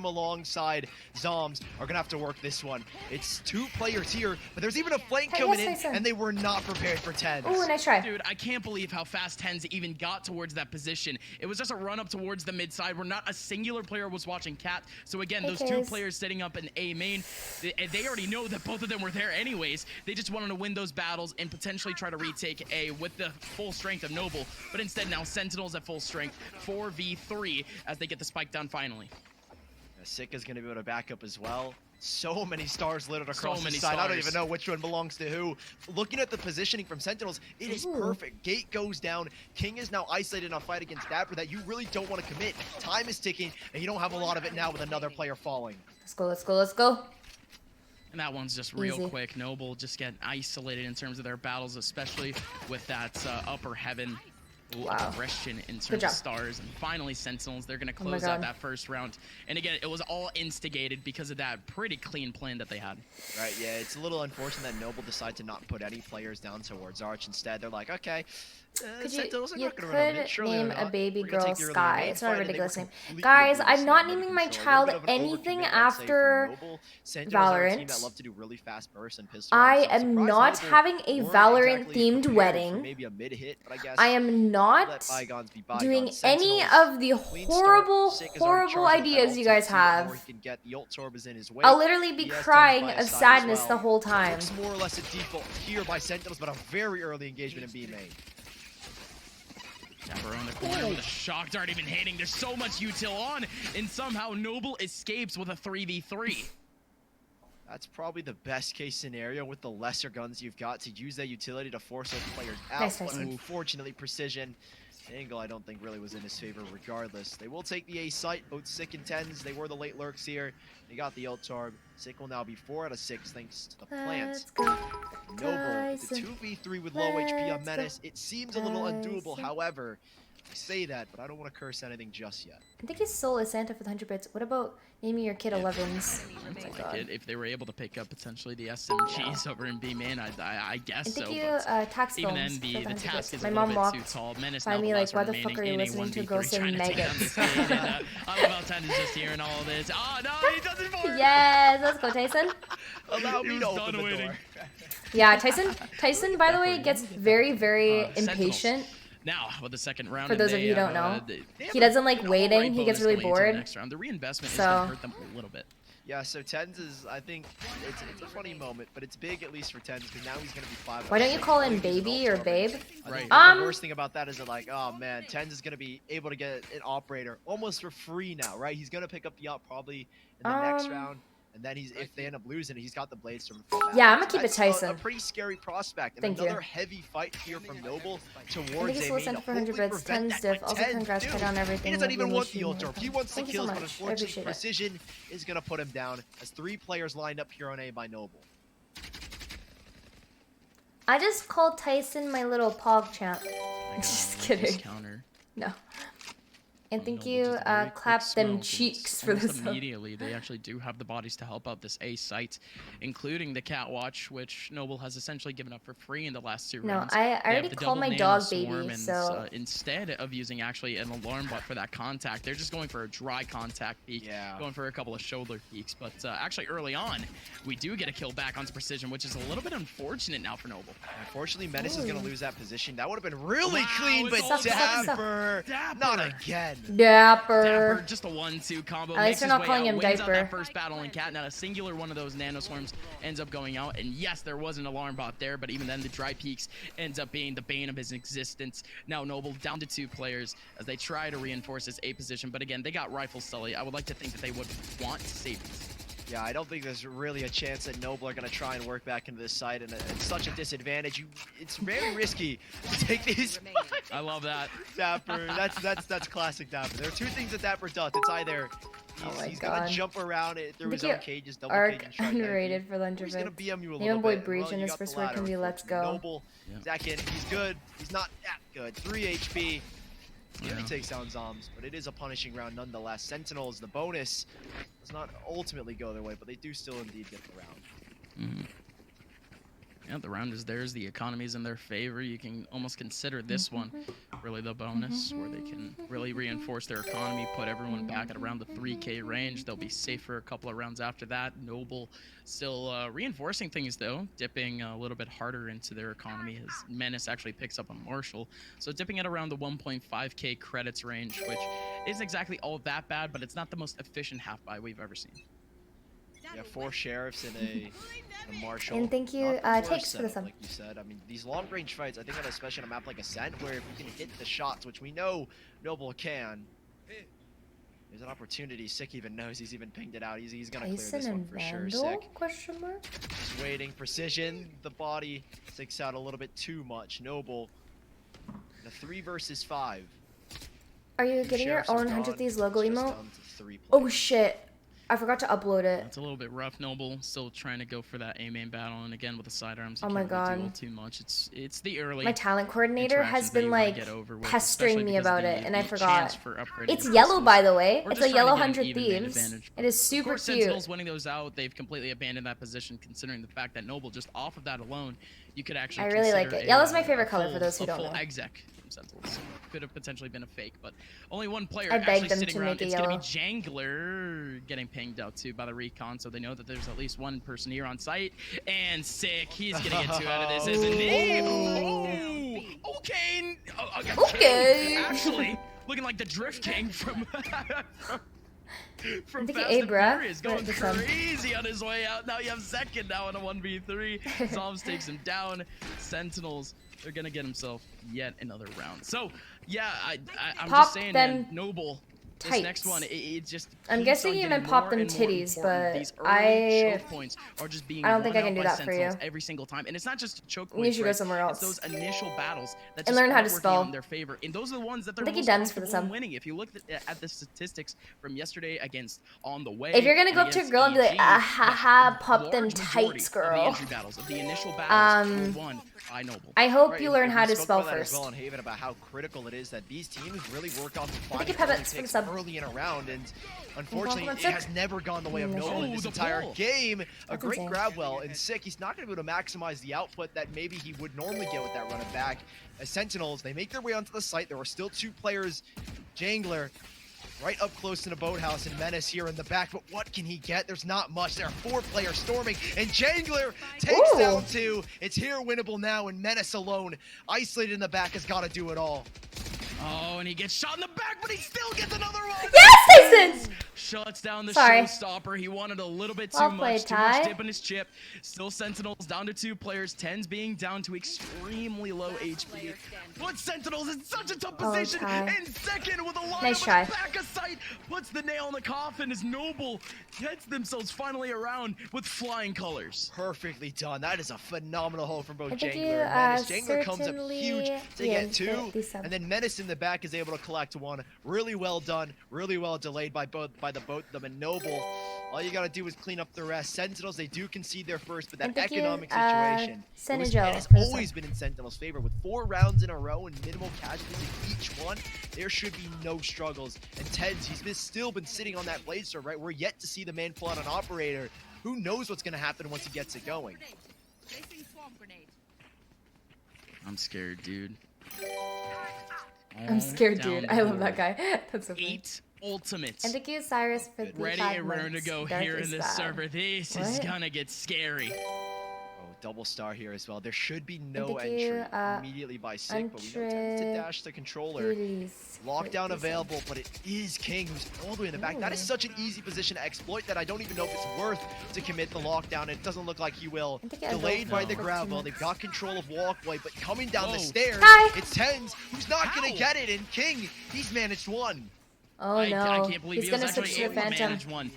alongside Zombs are gonna have to work this one. It's 2 players here, but there's even a flank coming in, and they were not prepared for TENZ. Oh, nice try. Dude, I can't believe how fast TENZ even got towards that position. It was just a run up towards the mid side where not a singular player was watching Cat. So again, those 2 players setting up an A main, they already know that both of them were there anyways. They just wanted to win those battles and potentially try to retake A with the full strength of Noble. But instead now Sentinels at full strength, 4v3 as they get the spike down finally. Sika's gonna be able to back up as well. So many stars littered across the side. I don't even know which one belongs to who. Looking at the positioning from Sentinels, it is perfect. Gate goes down. King is now isolated on fight against dapr that you really don't want to commit. Time is ticking, and you don't have a lot of it now with another player falling. Let's go, let's go, let's go. And that one's just real quick. Noble just getting isolated in terms of their battles, especially with that upper heaven. Aggression in terms of stars. And finally Sentinels, they're going to close out that first round. And again, it was all instigated because of that pretty clean plan that they had. Right, yeah, it's a little unfortunate that Noble decided to not put any players down towards Arch. Instead, they're like, okay, you could name a baby girl Sky. It's not a ridiculous name. Guys, I'm not naming my child anything after Valorant. I am not having a Valorant themed wedding. I am not doing any of the horrible ideas you guys have. I'll literally be crying of sadness the whole time. More or less a default here by Sentinels, but a very early engagement in B main. dapr on the corner with a shock dart even hitting. There's so much util on, and somehow Noble escapes with a 3v3. That's probably the best case scenario with the lesser guns you've got to use that utility to force those players out. But unfortunately, precision angle I don't think really was in his favor regardless. They will take the A site, both Sick and TENZ. They were the late lurks here. They got the ult orb. Sick will now be 4 out of 6 thanks to the plants. Noble, the 2v3 with low HP on Menace. It seems a little undoable, however, I say that, but I don't want to curse anything just yet. I think his soul is Santa for the 100 bits. What about naming your kid 11s? Oh my if they were able to pick up potentially the SMGs over in B main, I guess so. Thank you, tax even films then, the task is my a mom little bit walked too tall. Menace by me like, why the fuck are you listening to a girl say maggots? I love how TENZ is just hearing all of this. Oh no, he doesn't fire! Yes, let's go, Tyson. Allow me to open the door. Yeah, Tyson, by the way, gets very, very impatient. Now, with the second round, for those of you who don't know, he doesn't like waiting. He gets really bored. The reinvestment is going to hurt them a little bit. Yeah, so TENZ is, I think, it's a funny moment, but it's big at least for TENZ because now he's going to be 5. Why don't you call him baby or babe? Right. The worst thing about that is that, like, oh man, TENZ is going to be able to get an operator almost for free now, right? He's going to pick up the op probably in the next round. And then if they end up losing it, he's got the Bladestorm. Yeah, I'm gonna keep it Tyson. A pretty scary prospect. And another heavy fight here from Noble towards I think it's sent for 100 bits. TENZ diff. Also, congrats on everything. He doesn't even want the ult orb. He wants the kills, but unfortunately, precision is gonna put him down. As 3 players lined up here on A by Noble. I just called Tyson my little pog champ. Just kidding. No. And thank you, clap them cheeks for this. Immediately, they actually do have the bodies to help out this A site, including the cat watch, which Noble has essentially given up for free in the last 2 rounds. No, I already called my dog baby, so... instead of using actually an alarm bot for that contact, they're just going for a dry contact peek, going for a couple of shoulder peeks. But actually, early on, we do get a kill back onto precision, which is a little bit unfortunate now for Noble. Unfortunately, Menace is going to lose that position. That would have been really clean, but dapr, not again. Dapr. Just a 1-2 combo. At least they're not calling him diaper. That first battle in cat. Now a singular one of those nanoswarms ends up going out. And yes, there was an alarm bot there, but even then the dry peaks ends up being the bane of his existence. Now Noble down to 2 players as they try to reinforce his A position. But again, they got Rifle Sully. I would like to think that they would want to save these. Yeah, I don't think there's really a chance that Noble are going to try and work back into this site, and it's such a disadvantage. It's very risky to take these. I love that. dapr, that's classic dapr. There are 2 things that dapr does. It's either he's going to jump around it through his own cages, double cage and strike. Underrated for Lunch He's going to BM you a little Name bit. boy Breach, and his first word can be let's go. Noble, second, he's good. He's not that good. 3 HP. He only takes down Zombs, but it is a punishing round nonetheless. Sentinels, the bonus does not ultimately go their way, but they do still indeed get the round. Yeah, the round is theirs. The economy's in their favor. You can almost consider this one really the bonus, where they can really reinforce their economy, put everyone back at around the 3K range. They'll be safe for a couple of rounds after that. Noble still reinforcing things, though, dipping a little bit harder into their economy as Menace actually picks up on Marshall. So dipping at around the 1.5K credits range, which isn't exactly all that bad, but it's not the most efficient half-buy we've ever seen. Yeah, 4 sheriffs and a Marshall. And thank you, Takes for the sub. Like you said, I mean, these long-range fights, I think, especially on a map like Ascent, where if you can hit the shots, which we know Noble can, there's an opportunity. Sick even knows, he's even pinged it out. He's gonna clear this one for sure. Sick. Question mark? Just waiting. Precision. The body sticks out a little bit too much. Noble. In a 3 versus 5. Are you getting your own 100 Thieves logo emote? Oh shit. I forgot to upload it. It's a little bit rough. Noble still trying to go for that A main battle, and again with the sidearms, oh my god, really too much. It's the early. My talent coordinator has been like pestering me about it, and I forgot. It's yellow, by the way. It's a yellow 100 Thieves. It is super cute. Sentinels winning those out, they've completely abandoned that position, considering the fact that Noble, just off of that alone, you could actually. I really like it. Yellow's my favorite color for those who don't know. Exec from Sentinels could have potentially been a fake, but only one player I actually begged them sitting to around. make it It's yellow. gonna be Jangler getting pinged out too by the recon, so they know that there's at least one person here on site. And Sick, he's gonna get 2 out of this, isn't he? Oh, okay. Okay. Actually, looking like the Drift King from I'm thinking Fast and bruh. Furious, going crazy on his way out. Now you have Second now in a 1v3. Zombs takes him down. Sentinels, they're gonna get himself yet another round. So yeah, I'm just saying, man, Noble. This next one, it just. I'm guessing you meant pop them titties, but I don't think I can do that for you. Every single time, and it's not just choke points. You should go somewhere else. It's those initial battles that and learn how to spell in their favor, and those are the ones that they're most comfortable winning. If you look at the statistics from yesterday against On the Way, if you're gonna go up to a girl and be like, ah ha ha, pop them tights, girl. The initial battles won by Noble. I hope you learn how to spell first. As well in Haven about how critical it is that these teams really work on finding picks early in a round, and unfortunately it has never gone the way of Noble in this entire game. A great grab well, and Sick, he's not going to be able to maximize the output that maybe he would normally get with that run it back. As Sentinels, they make their way onto the site. There are still 2 players, Jangler right up close to the boathouse, and Menace here in the back, but what can he get? There's not much. There are 4 players storming, and Jangler takes down 2. It's here winnable now, and Menace alone, isolated in the back, has got to do it all. Oh, and he gets shot in the back, but he still gets another one. Yes, Tyson! Shuts down the showstopper. He wanted a little bit too much dip in his chip. Still Sentinels down to 2 players. TENZ being down to extremely low HP. But Sentinels in such a tough position. And Second with a line up the back of sight puts the nail in the coffin as Noble gets themselves finally around with flying colors. Perfectly done. That is a phenomenal hole from both Jangler and Menace. Jangler comes up huge to get 2, and then Menace in the back is able to collect 1. Really well done. Really well delayed by both of them, and Noble. All you gotta do is clean up the rest. Sentinels, they do concede their first, but that economic situation has always been in Sentinels' favor. With 4 rounds in a row and minimal casualties in each one, there should be no struggles. And TENZ, he's still been sitting on that blade sword, right? We're yet to see the man pull out an operator. Who knows what's gonna happen once he gets it going? I'm scared, dude. I'm scared, dude. I love that guy. That's so funny. 8 ultimates. And thank you, Cyrus, for the ready and raring to go here in this server. This is gonna get scary. Double star here as well. There should be no entry immediately by Sick, but we know TENZ to dash the controller. Lockdown available, but it is King who's all the way in the back. That is such an easy position to exploit that I don't even know if it's worth to commit the lockdown. It doesn't look like he will. Delayed by the grab well. They've got control of walkway, but coming down the stairs, it's TENZ who's not gonna get it, and King, he's managed 1. Oh no, I can't believe he's he was gonna switch to the Phantom. 1.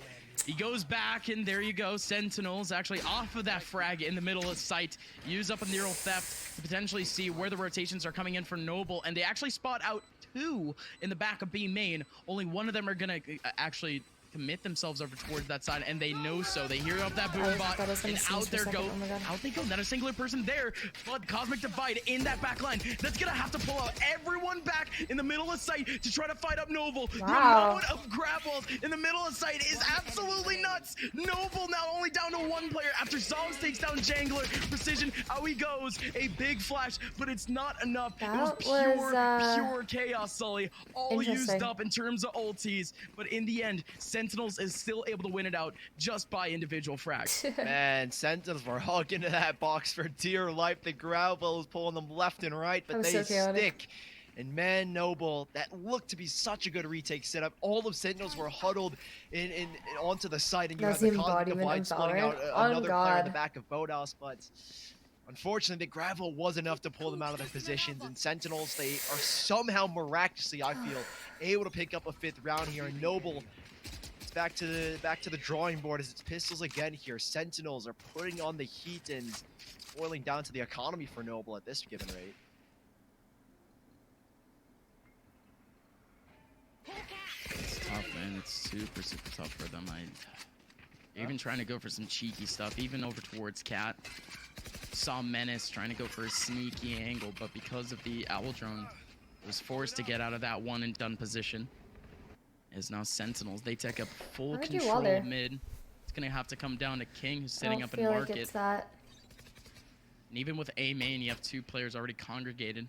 He goes back, and there you go. Sentinels actually off of that frag in the middle of sight. Use up a neural theft to potentially see where the rotations are coming in for Noble, and they actually spot out 2 in the back of B main. Only one of them are gonna actually commit themselves over towards that side, and they know so. They hear up that boom bot, and out there go. Out they go. Not a singular person there, but Cosmic Divide in that back line. That's gonna have to pull out everyone back in the middle of sight to try to fight up Noble. Wow. The amount of grab walls in the middle of sight is absolutely nuts. Noble now only down to one player after Zombs takes down Jangler. Precision, out he goes. A big flash, but it's not enough. That it was pure chaos, Sully. All used up in terms of ultis, but in the end, Sentinels is still able to win it out just by individual frags. Man, Sentinels were hugging into that box for dear life. The Gravel is pulling them left and right, but they stick. And man, Noble, that looked to be such a good retake setup. All of Sentinels were huddled in onto the side, and you had the Cosmic Divide splitting out another player in the back of Boathouse, but unfortunately, the Gravel was enough to pull them out of their positions, and Sentinels, they are somehow miraculously, I feel, able to pick up a 5th round here, and Noble, it's back to the drawing board as it's pistols again here. Sentinels are putting on the heat and boiling down to the economy for Noble at this given rate. It's tough, man. It's super, super tough for them. Even trying to go for some cheeky stuff, even over towards Cat. Saw Menace trying to go for a sneaky angle, but because of the owl drone, was forced to get out of that one and done position. Is now Sentinels. They take up full control of mid. It's gonna have to come down to King, who's sitting up in market. Like it's that. And even with A main, you have 2 players already congregated.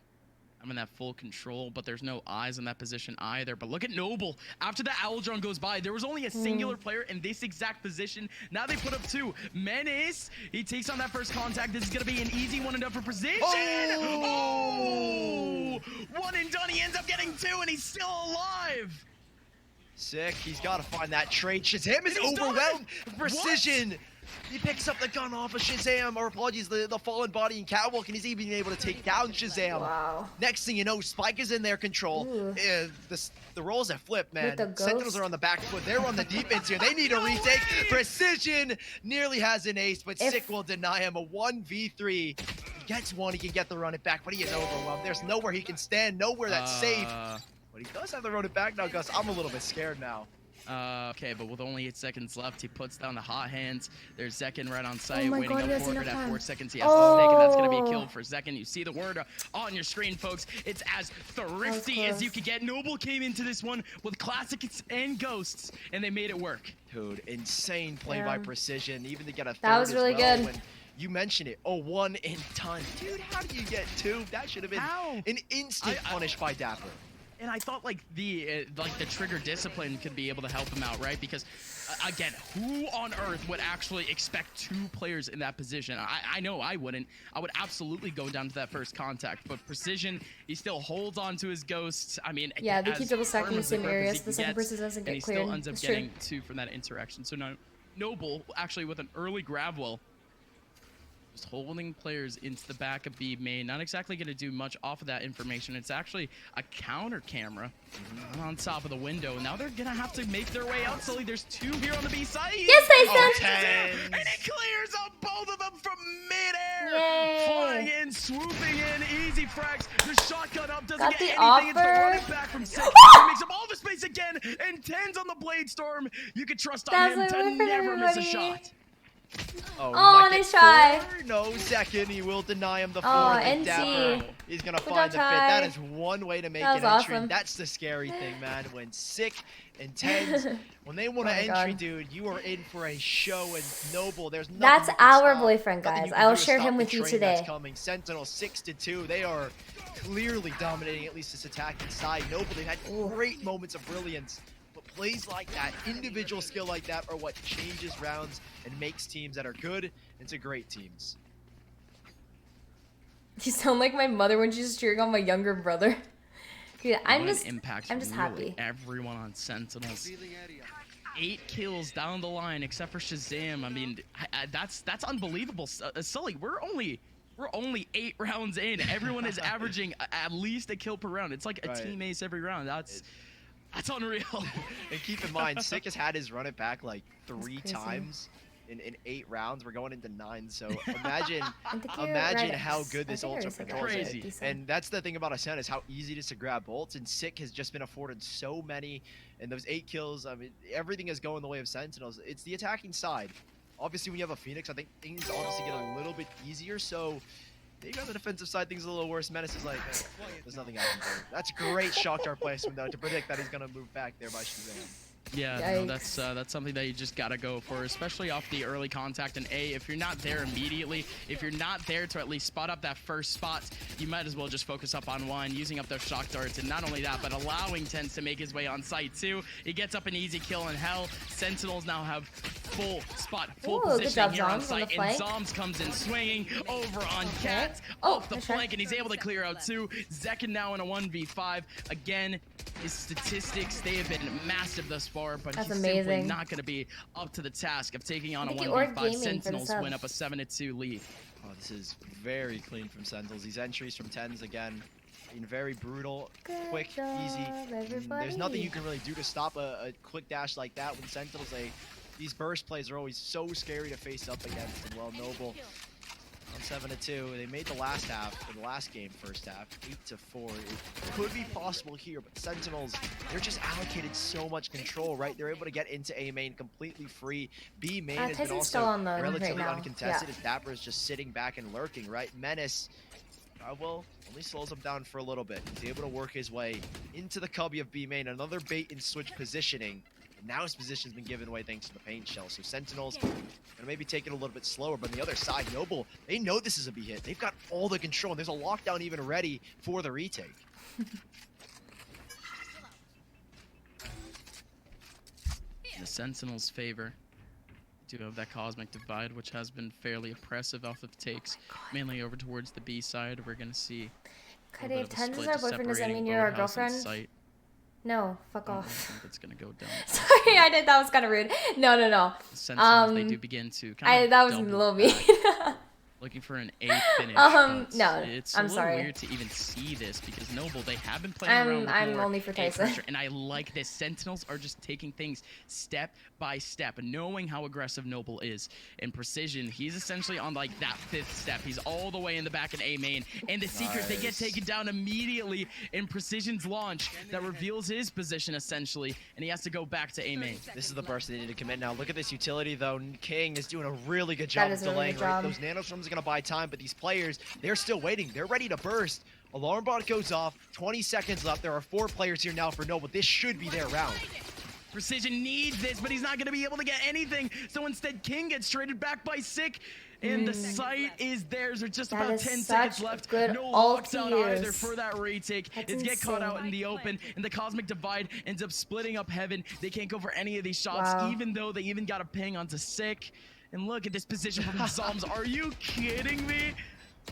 I'm in that full control, but there's no eyes in that position either. But look at Noble. After the owl drone goes by, there was only a singular player in this exact position. Now they put up 2. Menace, he takes on that first contact. This is going to be an easy one and done for precision. Oh! One and done. He ends up getting 2, and he's still alive. Sick. He's got to find that trade. Shahzam is overwhelmed. Precision. What? He picks up the gun off of Shahzam, or apologies, the fallen body in Catwalk, and he's even able to take down Shahzam. Wow. Next thing you know, Spike is in their control. The roles have flipped, man. Sentinels are on the back foot. They're on the defense here. They need a retake. Precision nearly has an ace, but Sick will deny him a 1v3. He gets one, he can get the run it back, but he is overwhelmed. There's nowhere he can stand, nowhere that's safe. But he does have the run it back now, Gus. I'm a little bit scared now. Okay, but with only 8 seconds left, he puts down the hot hands. There's Zekin right on site, waiting up for it at 4 seconds. He has the snake, and that's going to be killed for Zekin. You see the word on your screen, folks. It's as thrifty as you could get. Noble came into this one with classics and ghosts, and they made it work. Dude, insane play by Precision, even to get a third. That was really good. When you mentioned it. Oh, 1 and done. Dude, how do you get 2? That should have been an instant punish by dapr. And I thought like the trigger discipline could be able to help him out, right? Because again, who on earth would actually expect 2 players in that position? I know I wouldn't. I would absolutely go down to that first contact. But Precision, he still holds on to his ghosts. I mean, yeah, they keep double stacking the same areas. The second person doesn't get cleared. And he still ends up getting 2 from that interaction. So now Noble actually with an early grab well, just holding players into the back of B main. Not exactly going to do much off of that information. It's actually a counter camera on top of the window. Now they're going to have to make their way out. Sully, there's 2 here on the B side. Yes, they sent. And it clears up both of them from midair. Yay. Flying in, swooping in, easy frags. The shotgun up doesn't Got get anything. Offer. It's the running back from Sick. He makes up all the space again. And TENZ on the Blade Storm. You can trust on him to never miss a shot. Oh, nice try. No, Second, he will deny him the 4. NC. He's gonna find the 5th. That is one way to make an entry. That's the scary thing, man. When Sick and TENZ, when they want an entry, dude, you are in for a show. And Noble, there's nothing. That's our boyfriend, guys. I will share him with you today. Coming. Sentinel 6-2. They are clearly dominating at least this attacking side. Noble, they've had great moments of brilliance. Plays like that, individual skill like that, are what changes rounds and makes teams that are good into great teams. You sound like my mother when she's cheering on my younger brother. Dude, I'm just happy. Everyone on Sentinels. 8 kills down the line, except for Shahzam. I mean, that's unbelievable. Sully, we're only 8 rounds in. Everyone is averaging at least a kill per round. It's like a team ace every round. That's unreal. And keep in mind, Sick has had his run it back like 3 times in 8 rounds. We're going into 9. So imagine how good this ultra control is. And that's the thing about SEN is how easy it is to grab ults. And Sick has just been afforded so many. And those 8 kills, I mean, everything is going the way of Sentinels. It's the attacking side. Obviously, when you have a Phoenix, I think things obviously get a little bit easier. So maybe on the defensive side, things are a little worse. Menace is like, there's nothing I can do. That's a great shock dart placement, though, to predict that he's going to move back there by Shazam. Yeah, no, that's something that you just gotta go for, especially off the early contact. And if you're not there immediately, if you're not there to at least spot up that first spot, you might as well just focus up on one, using up those shock darts. And not only that, but allowing TENZ to make his way on site too. He gets up an easy kill in hell. Sentinels now have full positioning here on site, and Zombs comes in swinging over on Cat off the flank, and he's able to clear out 2. Zekin now in a 1v5 again. His statistics, they have been massive thus far, but he's simply not going to be up to the task of taking on a 1v5. Sentinels win up a 7-2 lead. Oh, this is very clean from Sentinels. These entries from TENZ again, being very brutal, quick, easy. There's nothing you can really do to stop a quick dash like that when Sentinels, these burst plays are always so scary to face up against. And well, Noble on 7-2. They made the last half, or the last game, first half, 8-4. It could be possible here, but Sentinels, they're just allocated so much control, right? They're able to get into A main completely free. B main has been also relatively uncontested, as dapr is just sitting back and lurking, right? Menace, well, only slows him down for a little bit. He's able to work his way into the cubby of B main, another bait and switch positioning. Now his position's been given away thanks to the paint shell. So Sentinels gonna maybe take it a little bit slower, but on the other side, Noble, they know this is a B hit. They've got all the control, and there's a lockdown even ready for the retake. The Sentinels' favor do have that cosmic divide, which has been fairly oppressive off of takes, mainly over towards the B side. We're gonna see Kyedae, TENZ is our boyfriend. Does that mean you're our girlfriend? No, fuck off. I think that's gonna go down. Sorry, that was kind of rude. No. Sentinels, they do begin to kind of that was a little mean. Looking for an 8 finish. No, it's I'm a little sorry. Weird to even see this because Noble, they have been playing around with I'm only for Tyson. pressure, and I like this. Sentinels are just taking things step by step, knowing how aggressive Noble is. In Precision, he's essentially on like that 5th step. He's all the way in the back in A main, and the Seekers, they get taken down immediately in Precision's launch that reveals his position essentially, and he has to go back to A main. This is the burst they need to commit now. Look at this utility though. King is doing a really good job of delaying. Right? Those nanoswarms gonna buy time, but these players, they're still waiting. They're ready to burst. Alarm bot goes off. 20 seconds left. There are 4 players here now for Noble. This should be their round. Precision needs this, but he's not going to be able to get anything. So instead, King gets traded back by Sick, and the site is theirs. There's just about 10 seconds left. No lockdown either for that retake. It's get caught out in the open, and the cosmic divide ends up splitting up heaven. They can't go for any of these shots, even though they even got a ping onto Sick. And look at this position from the Zombs. Are you kidding me?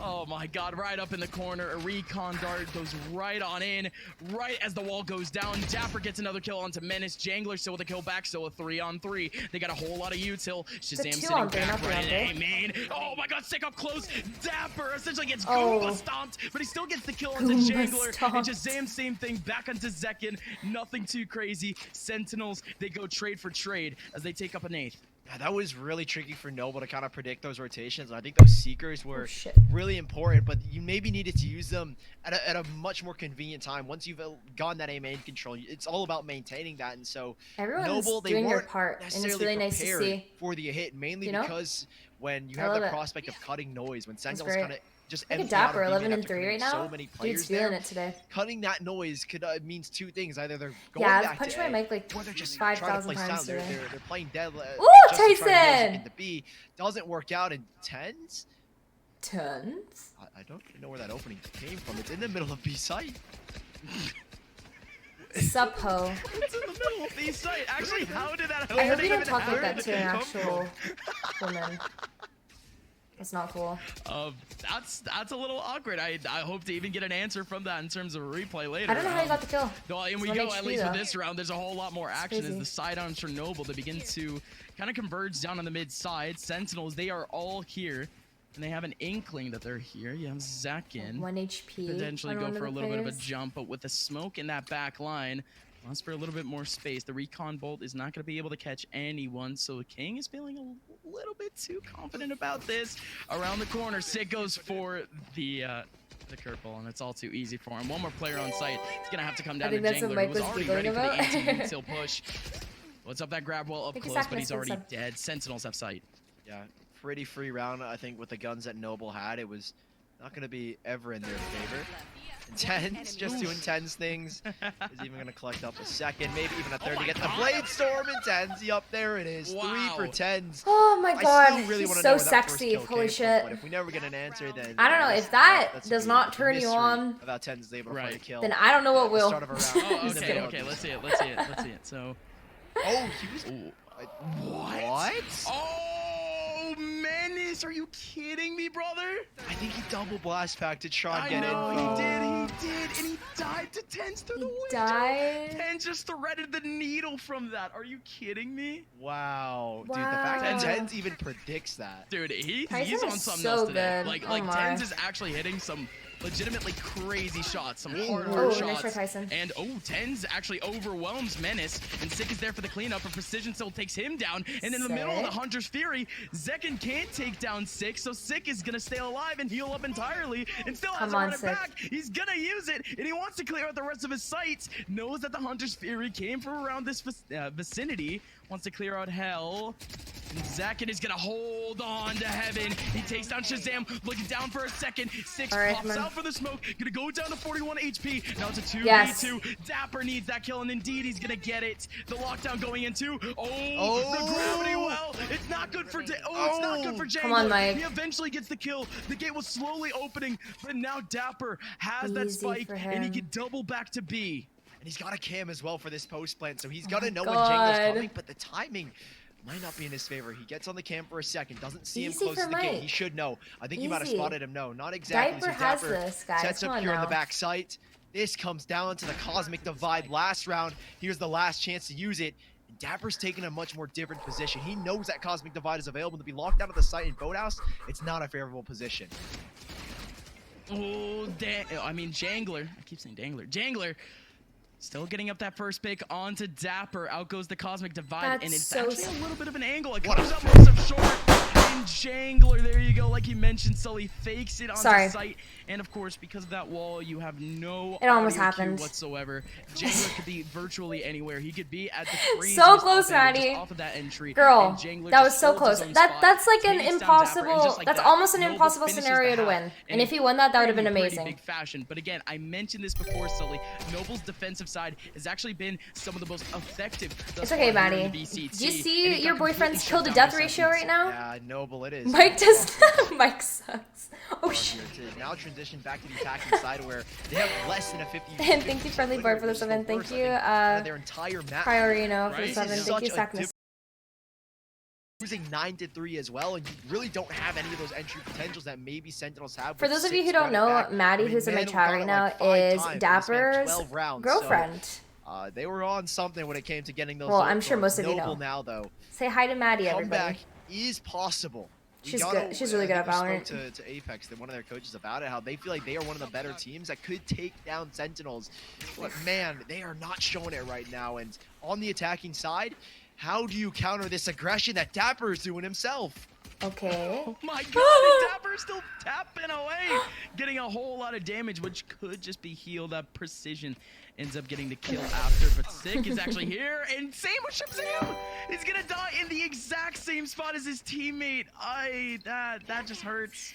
Oh my god, right up in the corner. A recon dart goes right on in, right as the wall goes down. dapr gets another kill onto Menace. Jangler still with a kill back, still a 3-on-3. They got a whole lot of util. Shazam sitting back right in A main. Oh my god, Sick up close. dapr essentially gets Goomba stomped, but he still gets the kill onto Jangler. And Shazam, same thing, back onto Zekin. Nothing too crazy. Sentinels, they go trade for trade as they take up an 8th. Yeah, that was really tricky for Noble to kind of predict those rotations. And I think those Seekers were really important, but you maybe needed to use them at a much more convenient time. Once you've gotten that A main control, it's all about maintaining that. And so Noble, they weren't their part, and it's really nice to see. For the hit, mainly because when you have the prospect of cutting noise, when Sentinels kind of just look at dapr 11-3 right now. So many players Dude's feeling it today. Cutting that noise could means 2 things. Either they're going I've punched my mic like 5,000 times today. They're playing dead. Ooh, Tyson! The B doesn't work out in TENZ. TENZ? I don't know where that opening came from. It's in the middle of B site. Suppo. It's in the middle of B site. Actually, how did that happen? I hope you don't talk like that to an actual woman. It's not cool. That's a little awkward. I hope to even get an answer from that in terms of a replay later. I don't know how you got the kill. Well, and we go at least with this round. There's a whole lot more action as the side on Chernobyl they begin to kind of converge down on the mid side. Sentinels, they are all here, and they have an inkling that they're here. You have Zekin. 1 HP. Potentially go for a little bit of a jump, but with the smoke in that back line, Wants for a little bit more space. The recon bolt is not going to be able to catch anyone, so King is feeling a little bit too confident about this. Around the corner, Sick goes for the curveball, and it's all too easy for him. One more player on site. He's going to have to come down to Jangler, who was already ready for the anti-seal push. What's up that grab wall up close, but he's already dead. Sentinels have sight. Yeah, pretty free round, I think, with the guns that Noble had. It was not going to be ever in their favor. TENZ, just doing TENZ things. Is even going to collect up a second, maybe even a third to get the Blade Storm, and TENZ up there it is. Wow. 3 for TENZ. Oh my god, really he's so sexy. Holy shit. But if we never get an answer, then I don't know, if that does not turn you on, about TENZ is able to find a kill. then I don't know what will. Oh, okay, let's see it. So, oh, he was. What? Oh, Menace, are you kidding me, brother? I think he double blast packed to try and get in. He did, and he died to TENZ through the window. Died? TENZ just threaded the needle from that. Are you kidding me? Wow. Dude, the fact that TENZ even predicts that. Dude, he's on something so else today. good. Like TENZ is actually hitting some legitimately crazy shots, some hard shots. Nice Tyson. And TENZ actually overwhelms Menace, and Sick is there for the cleanup, and Precision still takes him down. And in the middle of the Hunter's Fury, Zekken can't take down Sick, so Sick is gonna stay alive and heal up entirely, and still has to run it back. He's gonna use it, and he wants to clear out the rest of his sights. Knows that the Hunter's Fury came from around this vicinity. Wants to clear out hell. And Zekken is gonna hold on to heaven. He takes down Shahzam, looking down for a second. Six pops out for the smoke. Gonna go down to 41 HP. Now it's a 2v2. dapr needs that kill, and indeed he's gonna get it. The lockdown going into. The gravity well. It's not good for it's not good for Jangler. Come on, Mike. He eventually gets the kill. The gate was slowly opening, but now dapr has that spike, and he can double back to B. And he's got a cam as well for this post plant, so he's gonna know when Jangler's coming, but the timing might not be in his favor. He gets on the cam for a second, doesn't see him close to the gate. He should know. I think he might have spotted him. No, not exactly. dapr has this, guys. Sets up here on the back site. This comes down to the Cosmic Divide last round. Here's the last chance to use it. And dappr's taking a much more different position. He knows that Cosmic Divide is available to be locked out of the site in Boathouse. It's not a favorable position. Oh, I mean, Jangler. I keep saying Dangler. Jangler. Still getting up that first pick onto dapr. Out goes the Cosmic Divide, and it's actually a little bit of an angle. It comes up most of short. And Jangler, there you go. Like you mentioned, Sully fakes it onto site. And of course, because of that wall, you have no audio cue whatsoever. Jangler could be virtually anywhere. He could be at the craziest so close, Maddie. Off of that entry. Girl, that was so close. That's like an impossible. That's almost an impossible scenario to win. And if he won that, that would have been amazing. Big fashion. But again, I mentioned this before, Sully. Noble's defensive side has actually been some of the most effective. It's okay, Maddie. Do you see your boyfriend's kill to death ratio right now? Yeah, Noble it is. Mike does. Mike sucks. Oh shit. Now transition back to the attacking side where they have less than a 50. And thank you, Friendly Boy, for the 7. Thank you, their entire map. Priorino for the 7. Thank you, Sackness. Losing 9-3 as well, and you really don't have any of those entry potentials that maybe Sentinels have. For those of you who don't know, Maddie, who's in my chat right now, is dapr's girlfriend. So, they were on something when it came to getting those. Well, I'm sure most of you know. Now, though. Say hi to Maddie, everybody. Comeback is possible. She's good. She's really good at Valorant. Spoke to Apex, one of their coaches, about it, how they feel like they are one of the better teams that could take down Sentinels. But man, they are not showing it right now. And on the attacking side, how do you counter this aggression that dapr is doing himself? Okay. Oh my god, dapr is still tapping away, getting a whole lot of damage, which could just be healed up. Precision ends up getting the kill after, but Sick is actually here, and same with shahzam. He's gonna die in the exact same spot as his teammate. That just hurts.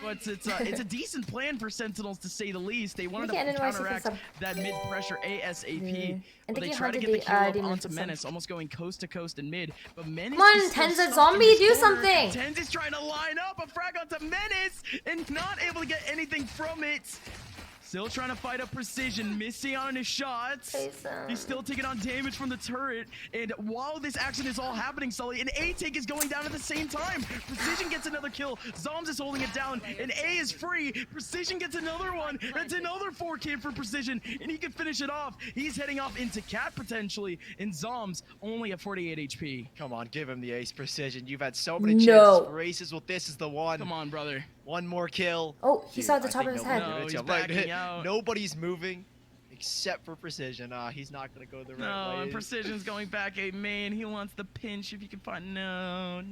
But it's a decent plan for Sentinels, to say the least. They wanted to counteract that mid-pressure ASAP. But they tried to get the kill up onto Menace, almost going coast to coast and mid. But Menace, come on, TENZ zombie, do something! TENZ is trying to line up a frag onto Menace and not able to get anything from it. Still trying to fight up Precision, missing on his shots. He's still taking on damage from the turret. And while this action is all happening, Sully, an A take is going down at the same time. Precision gets another kill. Zombs is holding it down, and A is free. Precision gets another one. That's another 4K for Precision, and he can finish it off. He's heading off into Cat potentially, and Zombs only at 48 HP. Come on, give him the ace, Precision. You've had so many chances for aces. Well, this is the one. Come on, brother. One more kill. Oh, he saw at the top of his head. No, he's backing out. Nobody's moving except for Precision. He's not going to go the right way. No, and Precision's going back A main. He wants the pinch if you can find. No.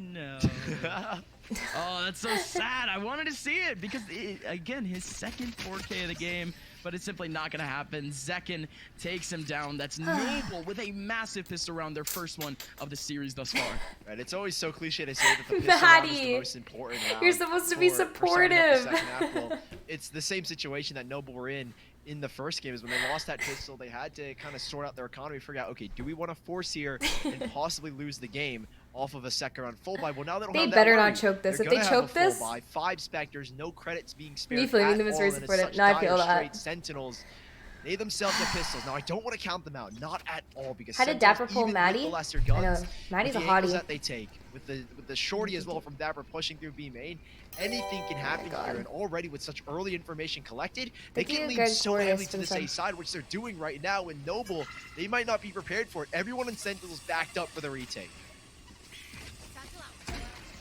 Oh, that's so sad. I wanted to see it because, again, his second 4K of the game, but it's simply not going to happen. Zekken takes him down. That's Noble with a massive pistol round, their first one of the series thus far. Right, it's always so cliche to say that the pistol round is the most important round. You're supposed to be supportive. Well, it's the same situation that Noble were in the first game. Is when they lost that pistol, they had to kind of sort out their economy, figure out, okay, do we want to force here and possibly lose the game off of a second round full buy? Well, now they don't have that better worry. not choke this. They're If they choke have a this, full buy, 5 Spectres, no credits being spared. Me feeling them is very supportive. Now I feel that. Sentinels, they themselves have pistols. Now I don't want to count them out, not at all, because how did dapr pull Maddie? Lesser guns, Maddie's a the hottie. that they take with the shorty as well from dapr pushing through B main. Anything can happen here, and already with such early information collected, they can lean so heavily to the safe side, which they're doing right now. In Noble, they might not be prepared for it. Everyone in Sentinels backed up for the retake.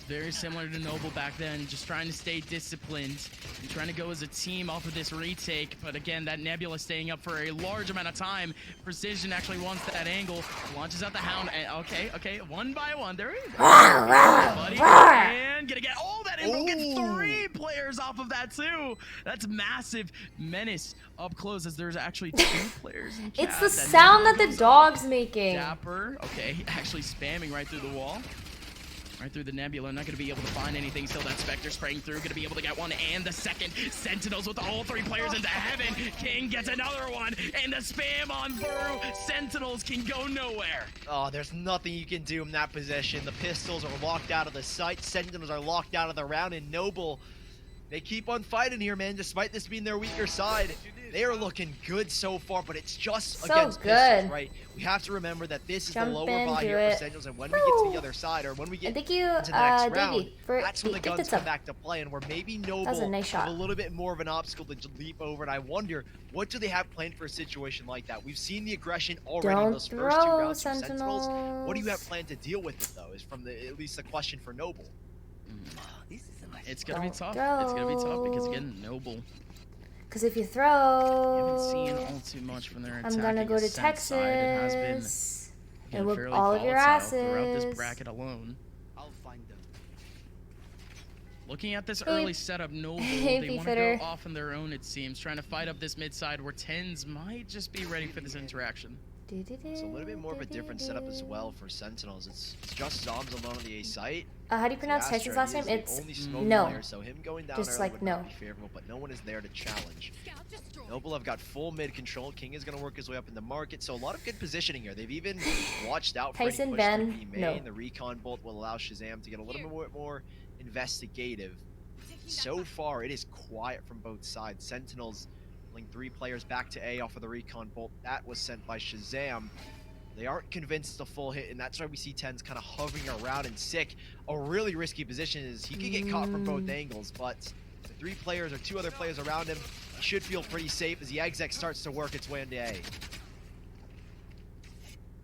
Very similar to Noble back then, just trying to stay disciplined and trying to go as a team off of this retake. But again, that Nebula staying up for a large amount of time. Precision actually wants that angle, launches out the Hound. And okay, one by one. There he is. Buddy. And gonna get all that info. Gets 3 players off of that too. That's massive menace up close as there's actually 2 players in chat. It's the sound that the dog's making. dapr, okay, actually spamming right through the wall. Right through the Nebula, not going to be able to find anything. Still that Spectre spraying through, going to be able to get one and the second. Sentinels with all 3 players into heaven. King gets another one, and the spam on through. Sentinels can go nowhere. Oh, there's nothing you can do in that position. The pistols are locked out of the sight. Sentinels are locked out of the round, and Noble, they keep on fighting here, man, despite this being their weaker side. They are looking good so far, but it's just against pistols, right? We have to remember that this is the lower buy here for Sentinels, and when we get to the other side, or when we get into the next round, that's when the guns come back to play, and where maybe Noble have a little bit more of an obstacle to leap over. And I wonder, what do they have planned for a situation like that? We've seen the aggression already in those first 2 rounds from Sentinels. What do you have planned to deal with it, though, is from at least the question for Noble. It's going to be tough. It's going to be tough because, again, Noble. Because if you throw, you haven't seen all too much from their attacking. I'm gonna go to Texas. Side. It has been and whoop all of your asses throughout this bracket alone. I'll find them. Looking at this early setup, Noble, they want to go off on their own. It seems, trying to fight up this mid side where TENZ might just be ready for this interaction. It's a little bit more of a different setup as well for Sentinels. It's just Zombs alone on the A site. How do you pronounce Tyson's last name? It's no. Player, so him going down just like no. Be favorable, but no one is there to challenge. Noble have got full mid control. King is going to work his way up in the market, so a lot of good positioning here. They've even watched out for Tyson Ben. No. The recon bolt will allow shahzam to get a little bit more investigative. So far, it is quiet from both sides. Sentinels 3 players back to A off of the recon bolt. That was sent by shahzam. They aren't convinced it's a full hit, and that's why we see TENZ kind of hovering around and sick. A really risky position is he could get caught from both angles, but the 3 players or 2 other players around him, he should feel pretty safe as the exec starts to work its way into A.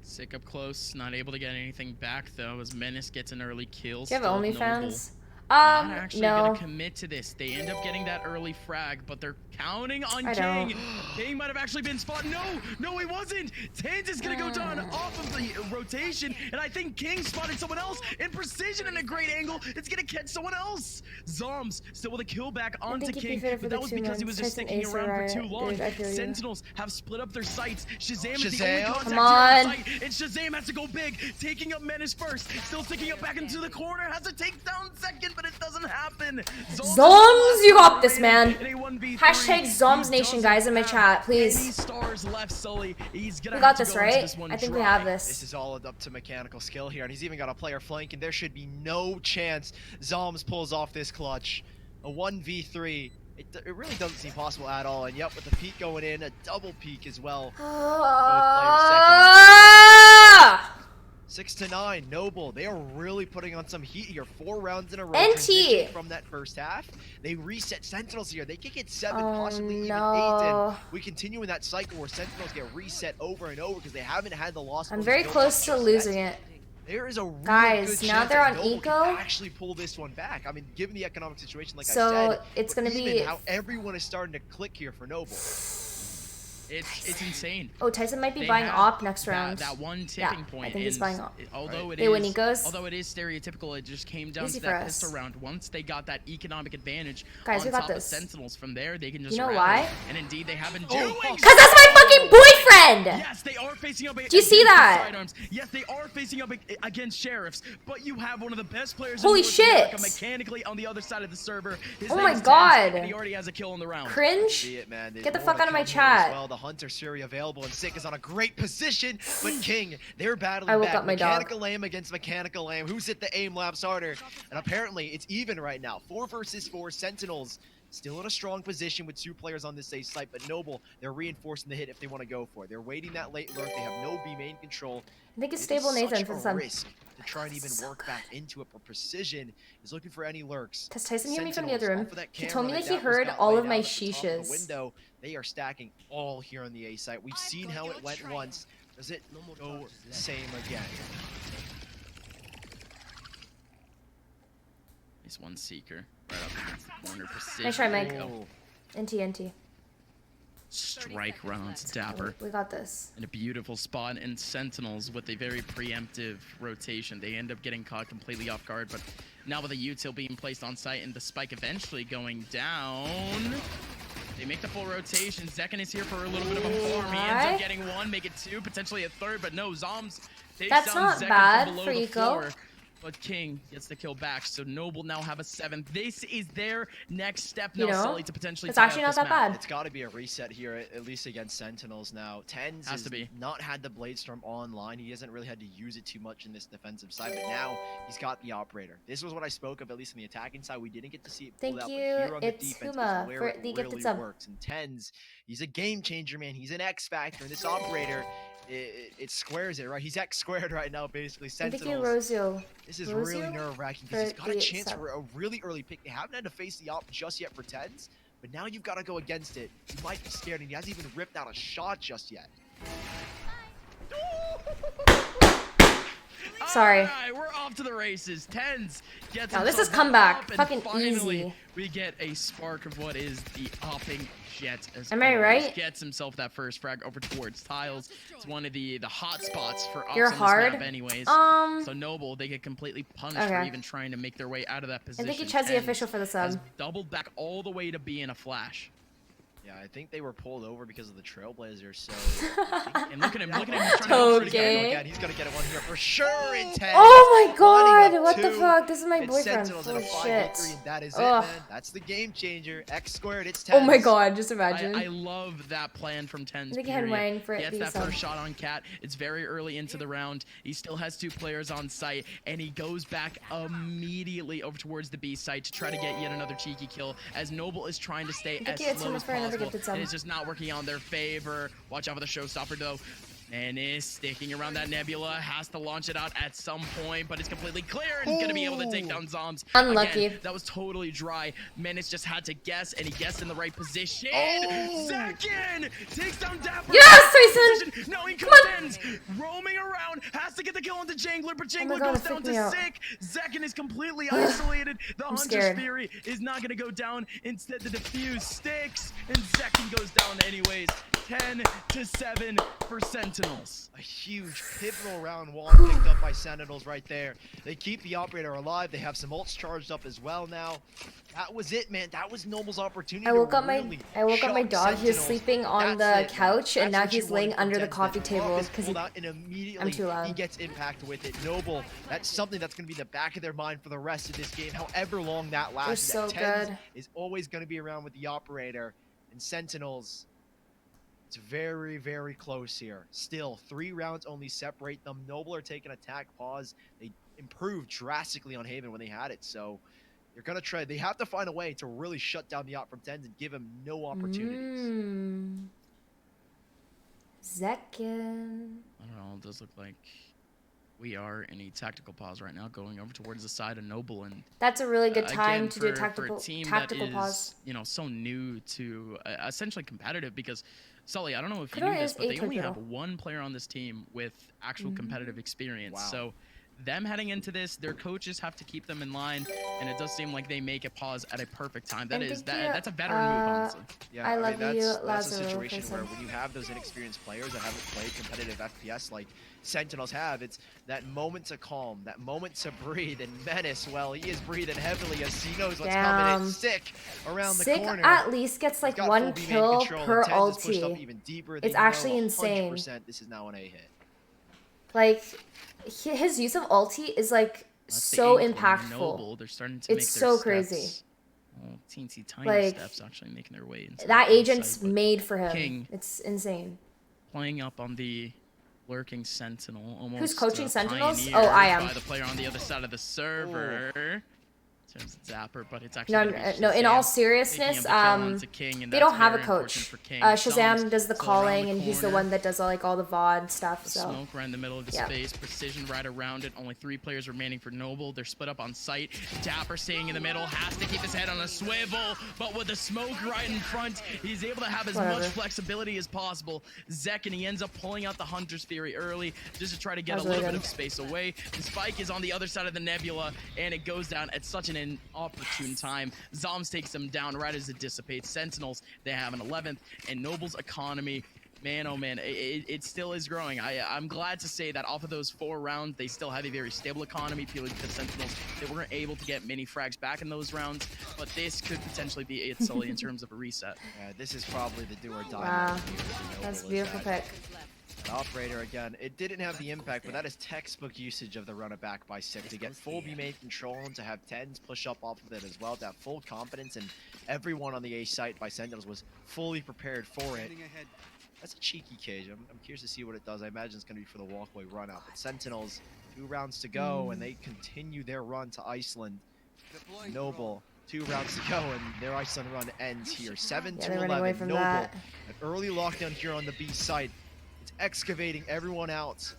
Sick up close, not able to get anything back though as Menace gets an early kill. Do you have OnlyFans? Not actually gonna commit to this. They end up getting that early frag, but they're counting on King. King might have actually been spotted. No, he wasn't. TENZ is gonna go down off of the rotation, and I think King spotted someone else in Precision in a great angle. It's gonna catch someone else. Zombs still with a kill back onto King, but that was because he was just sticking around for too long. Sentinels have split up their sights. shahzam is the only contact here on site, and shahzam has to go big, taking up Menace first. Still sticking up back into the corner, has a takedown second, but it doesn't happen. Zombs, you got this, man. Hashtag Zombs Nation, guys, in my chat, please. Stars left, Sully. We got this, right? I think we have this. This is all up to mechanical skill here, and he's even got a player flank, and there should be no chance Zombs pulls off this clutch. A 1v3. It really doesn't seem possible at all, and yep, with the peek going in, a double peek as well. Both players second. 6-9, Noble. They are really putting on some heat here. 4 rounds in a row. NT from that first half. They reset Sentinels here. They could get 7, possibly even 8. And we continue in that cycle where Sentinels get reset over and over because they haven't had the loss. I'm very close to losing it. There is a really guys, good now they're on Noble eco. can actually pull this one back. I mean, given the economic situation, like I said, so it's gonna be how everyone is starting to click here for Noble. It's insane. Oh, Tyson might be buying op next round. That one tipping point. I think he's buying op. Although it is stereotypical, it just came down to that pistol round. Once they got that economic advantage guys, on top of Sentinels, from there they can just why? And indeed they have been doing. Because that's my fucking boyfriend! Yes, they are facing up. Do you see that? Sidearms. Yes, they are facing up against sheriffs, but you have one of the best players Holy in North shit! America mechanically on the other side of the server. Oh my god! And he already has a kill in the round. Cringe? See it, man. Get the fuck out of my chat. Well, the Hunter Siri available and Sick is on a great position, but King, they're battling I woke back. up my Mechanical Aim against Mechanical Aim. Who's hit the aim labs harder? And apparently it's even right now. 4 versus 4 Sentinels. Still in a strong position with 2 players on this safe site, but Noble, they're reinforcing the hit if they want to go for it. They're waiting that late lurk. They have no B main control. I think it's stable Nathan for some risk to try and even work back into it, but Precision is looking for any lurks. Does Tyson hear me from the other room? He He told me that he heard all of my sheeshes. Window. They are stacking all here on the A site. We've seen how it went once. Does it go the same again? He's one seeker. Right up against the corner. Precision. Nice try, Mike. NT. Strike rounds, dapr. We got this. In a beautiful spot, and Sentinels with a very preemptive rotation. They end up getting caught completely off guard, but now with a util being placed on site and the spike eventually going down, they make the full rotation. Zekken is here for a little bit of a farm. He ends up getting 1, make it 2, potentially a 3rd, but no, zombs takes That's down not Zekken bad from below for the Eco. floor. But King gets the kill back, so Noble now have a 7th. This is their next step now, Sully, to potentially it's tie actually up not this that map. bad. It's got to be a reset here, at least against Sentinels now. TENZ has not had the Bladestorm online. He hasn't really had to use it too much in this defensive side, but now he's got the operator. This was what I spoke of, at least on the attacking side. We didn't get to see it pulled out, but here on the defense is where it really works. And TENZ, he's a game changer, man. He's an X factor, and this operator, it squares it, right? He's X squared right now, basically. Sentinels. This is really nerve-wracking because he's got a chance for a really early pick. They haven't had to face the op just yet for TENZ, but now you've got to go against it. He might be scared, and he hasn't even ripped out a shot just yet. Sorry. Alright, we're off to the races. TENZ gets this is comeback. Fucking easy. We get a spark of what is the opping jet. Am I right? Gets himself that first frag over towards tiles. It's one of the hot spots for ops You're on hard. this map anyways. So Noble, they get completely punished for even trying to make their way out of that position. I think he chose the official for the sub. Doubled back all the way to be in a flash. Yeah, I think they were pulled over because of the Trailblazers, so... And look at him, Okay. He's gonna get one here for sure in 10. Oh my god, what the fuck? This is my boyfriend. Holy shit. And that is it, man. That's the game changer. X squared, it's 10. Oh my god, just imagine. I love that plan from TENZ. I think he had Wang for it. Gets that first shot on Cat. It's very early into the round. He still has 2 players on site, and he goes back immediately over towards the B site to try to get yet another cheeky kill, as Noble is trying to stay as slow as possible. It is just not working on their favor. Watch out for the showstopper, though. And is sticking around that nebula, has to launch it out at some point, but it's completely clear and gonna be able to take down zombs. Unlucky. Again, that was totally dry. Menace just had to guess, and he guessed in the right position. Zekken takes down dapr. Yes, Tyson! No, he comes in, roaming around, has to get the kill on the Jangler, but Jangler goes down to Sick. Zekken is completely isolated. The Hunter's Fury is not gonna go down. Instead, the defuse sticks, and Zekken goes down anyways. 10-7 for Sentinels. A huge pivotal round one picked up by Sentinels right there. They keep the operator alive. They have some ults charged up as well now. That was it, man. That was Noble's opportunity. I woke up my dog. He was sleeping on the couch, and now he's laying under the coffee table because I'm too loud. He gets impact with it. Noble, that's something that's going to be in the back of their mind for the rest of this game. However long that lasts, so good. Is always going to be around with the operator. And Sentinels, it's very, very close here. Still, 3 rounds only separate them. Noble are taking attack pause. They improved drastically on Haven when they had it, so they're gonna try. They have to find a way to really shut down the op from TENZ and give him no opportunities. Zekken. I don't know. It does look like we are in a tactical pause right now, going over towards the side of Noble, and that's a really good time to do a for tactical a team tactical that pause. Is, you know, so new to essentially competitive, because Sully, I don't know if you knew this, but they only have 1 player on this team with actual competitive experience. Wow. So them heading into this, their coaches have to keep them in line, and it does seem like they make a pause at a perfect time. That's a veteran move, honestly. Yeah, I love you, that's a situation where when you have those inexperienced players that haven't played competitive FPS like Sentinels have, it's that moment to calm, that moment to breathe, and Menace, well, he is breathing heavily as he knows what's coming. It's Sick around the corner. At least gets like 1 kill per ulti. It's actually insane. This is now an A hit. Like, his use of ulti is like so impactful. Noble. They're starting to it's so crazy. Oh, teensy tiny like, steps actually making their way into that agent's made for him. King it's insane. Playing up on the lurking sentinel. Almost, who's coaching sentinels? Oh, I am. By the player on the other side of the server. In terms of dapr, but it's actually no. In all seriousness, they don't have a coach. Shahzam does the calling, and he's the one that does all the VOD stuff. So smoke right in the middle of the space, precision right around it. Only 3 players remaining for Noble. They're split up on site. dapr staying in the middle, has to keep his head on a swivel, but with the smoke right in front, he's able to have as much flexibility as possible. Zek, and he ends up pulling out the Hunter's Theory early, just to try to get a little bit of space away. The spike is on the other side of the nebula, and it goes down at such an inopportune time. Zombs takes them down right as it dissipates. Sentinels, they have an 11th, and Noble's economy, man, oh man, it still is growing. I'm glad to say that off of those 4 rounds, they still have a very stable economy, purely because Sentinels, they weren't able to get many frags back in those rounds, but this could potentially be it, Sully, in terms of a reset. Yeah, this is probably the do or die. Wow, that's a beautiful pick. Operator again, it didn't have the impact, but that is textbook usage of the run it back by 6 to get full B-main control and to have TENZ push up off of it as well, to have full confidence, and everyone on the A site by Sentinels was fully prepared for it. That's a cheeky cage. I'm curious to see what it does. I imagine it's going to be for the walkway run out, but Sentinels, 2 rounds to go, and they continue their run to Iceland. Noble, 2 rounds to go, and their Iceland run ends here. 7-11, Noble, an early lockdown here on the B site. It's excavating everyone out.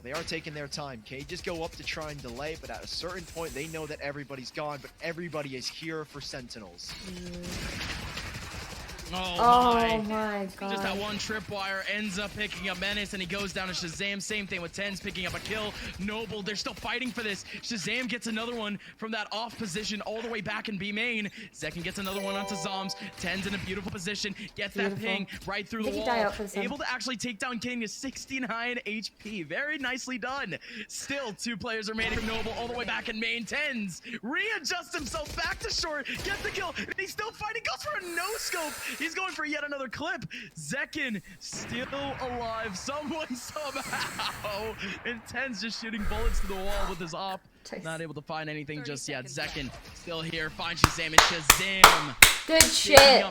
They are taking their time. Cages go up to try and delay, but at a certain point, they know that everybody's gone, but everybody is here for Sentinels. Oh my god. Just that one tripwire ends up picking up Menace, and he goes down to Shahzam. Same thing with TENZ picking up a kill. Noble, they're still fighting for this. Shahzam gets another one from that off position all the way back in B main. Zekin gets another one onto Zombs. TENZ in a beautiful position. Gets that ping right through the wall. Able to actually take down King to 69 HP. Very nicely done. Still 2 players remaining from Noble all the way back in main. TENZ readjusts himself back to short. Gets the kill. And he's still fighting. Goes for a no-scope. He's going for yet another clip. Zekin still alive some way, somehow. And TENZ just shooting bullets to the wall with his op. Not able to find anything just yet. Zekin still here. Finds Shahzam, and Shahzam. Good shit.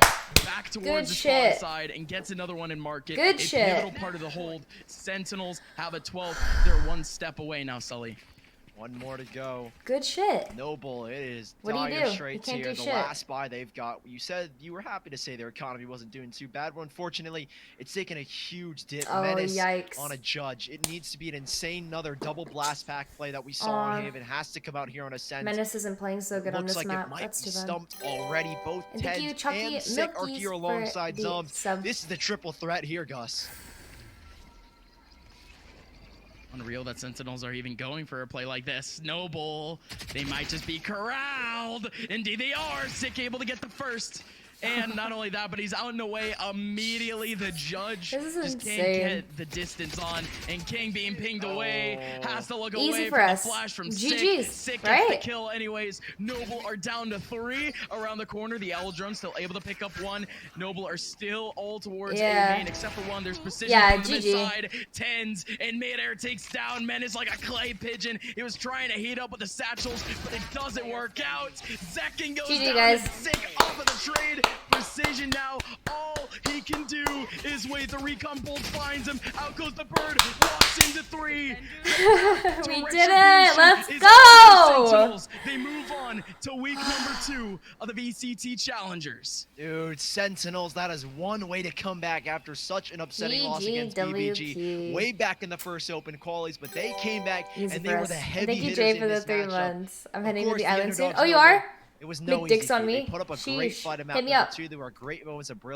Back towards the spawn side and gets another one in market. Good shit. Pivotal part of the hold. Sentinels have a 12. They're 1 step away now, Sully. 1 more to go. Good shit. Noble, it is dire straits here. The last buy they've got. You said you were happy to say their economy wasn't doing too bad. Well, unfortunately, it's taken a huge dip. Oh, Menace yikes. on a judge. It needs to be an insane another double blast pack play that we saw on him. It has to come out here on a sense. Menace isn't playing so good on this map. That's too bad. Stumped already. Both TENZ and Sick are here alongside Zombs. This is the triple threat here, Gus. Unreal that Sentinels are even going for a play like this. Noble, they might just be corralled. Indeed they are. Sick able to get the first. And not only that, but he's out and away immediately. The judge just can't get the distance on. And King being pinged away. Has to look away from the flash from Sick. Sick gets the kill anyways. Noble are down to 3 around the corner. The Owl Drone still able to pick up 1. Noble are still all towards A main, except for 1. There's precision from the side. TENZ in midair takes down Menace like a clay pigeon. He was trying to heat up with the satchels, but it doesn't work out. Zekin goes down, guys. Sick off of the trade. Precision now, all he can do is wait. The recon bolt finds him. Out goes the bird, walks into 3. We did it! Let's go! They move on to week number 2 of the VCT Challengers. Dude, Sentinels, that is one way to come back after such an upsetting loss against BBG. Way back in the first open qualies, but they came back and they were the heavy hitters in this matchup. Thank you, Jay, for the 3 months. I'm heading to the island soon. Oh, you are? It was no Big dicks easy on me. They put up a great fight in map number 2. There were great moments of brilliance.